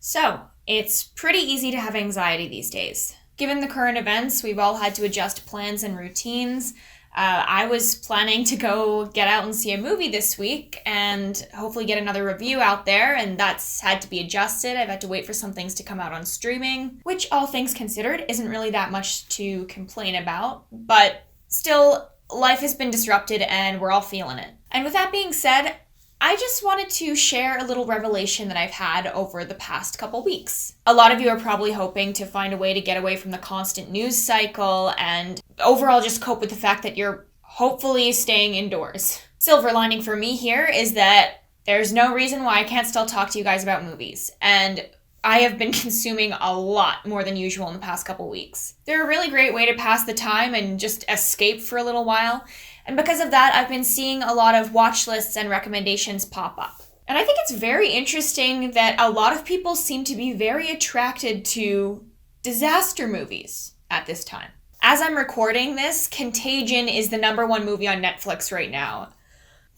So, it's pretty easy to have anxiety these days. Given the current events, we've all had to adjust plans and routines. I was planning to go get out and see a movie this week and hopefully get another review out there, and that's had to be adjusted. I've had to wait for some things to come out on streaming, which, all things considered, isn't really that much to complain about. But still, life has been disrupted and we're all feeling it. And with that being said, I just wanted to share a little revelation that I've had over the past couple weeks. A lot of you are probably hoping to find a way to get away from the constant news cycle and overall just cope with the fact that you're hopefully staying indoors. Silver lining for me here is that there's no reason why I can't still talk to you guys about movies. And I have been consuming a lot more than usual in the past couple weeks. They're a really great way to pass the time and just escape for a little while. And because of that, I've been seeing a lot of watch lists and recommendations pop up. And I think it's very interesting that a lot of people seem to be very attracted to disaster movies at this time. As I'm recording this, Contagion is the #1 movie on Netflix right now.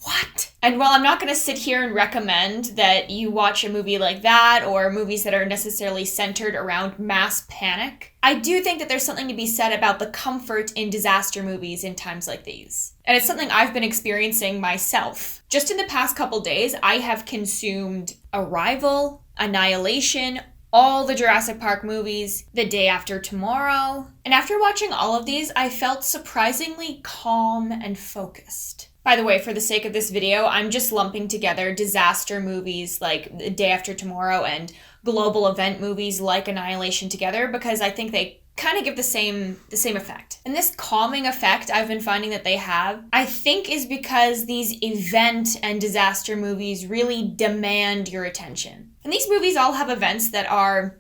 What? And while I'm not going to sit here and recommend that you watch a movie like that or movies that are necessarily centered around mass panic, I do think that there's something to be said about the comfort in disaster movies in times like these. And it's something I've been experiencing myself. Just in the past couple days, I have consumed Arrival, Annihilation, all the Jurassic Park movies, The Day After Tomorrow. And after watching all of these, I felt surprisingly calm and focused. By the way, for the sake of this video, I'm just lumping together disaster movies like The Day After Tomorrow and global event movies like Annihilation together because I think they kind of give the same effect. And this calming effect I've been finding that they have, I think is because these event and disaster movies really demand your attention. And these movies all have events that are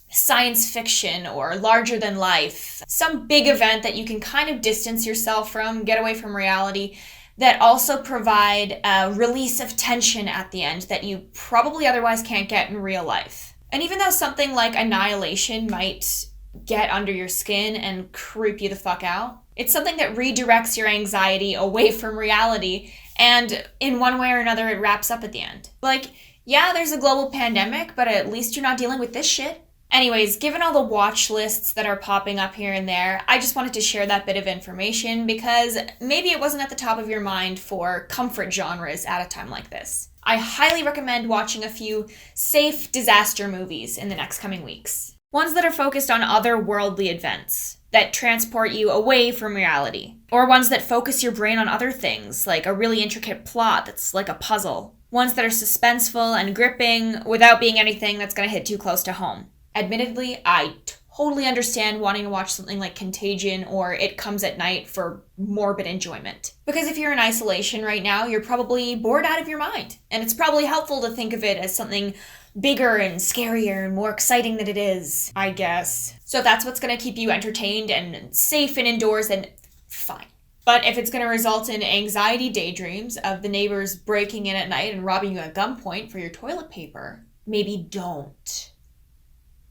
science fiction or larger than life, some big event that you can kind of distance yourself from, get away from reality, that also provide a release of tension at the end that you probably otherwise can't get in real life. And even though something like Annihilation might get under your skin and creep you the fuck out, it's something that redirects your anxiety away from reality, and in one way or another it wraps up at the end. Like, yeah, there's a global pandemic, but at least you're not dealing with this shit. Anyways, given all the watch lists that are popping up here and there, I just wanted to share that bit of information because maybe it wasn't at the top of your mind for comfort genres at a time like this. I highly recommend watching a few safe disaster movies in the next coming weeks. Ones that are focused on otherworldly events that transport you away from reality. Or ones that focus your brain on other things, like a really intricate plot that's like a puzzle. Ones that are suspenseful and gripping without being anything that's going to hit too close to home. Admittedly, I totally understand wanting to watch something like Contagion or It Comes at Night for morbid enjoyment. Because if you're in isolation right now, you're probably bored out of your mind. And it's probably helpful to think of it as something bigger and scarier and more exciting than it is, I guess. So if that's what's going to keep you entertained and safe and indoors, then fine. But if it's going to result in anxiety daydreams of the neighbors breaking in at night and robbing you at gunpoint for your toilet paper, maybe don't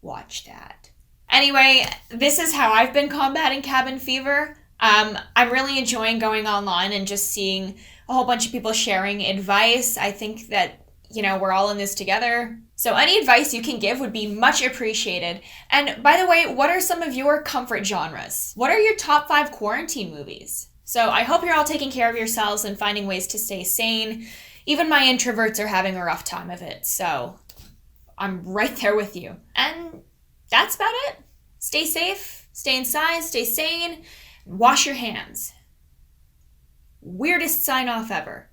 watch that. Anyway, this is how I've been combating cabin fever. I'm really enjoying going online and just seeing a whole bunch of people sharing advice. I think that, we're all in this together. So any advice you can give would be much appreciated. And by the way, what are some of your comfort genres? What are your top 5 quarantine movies? So I hope you're all taking care of yourselves and finding ways to stay sane. Even my introverts are having a rough time of it, so I'm right there with you. And that's about it. Stay safe, stay inside, stay sane, wash your hands. Weirdest sign off ever.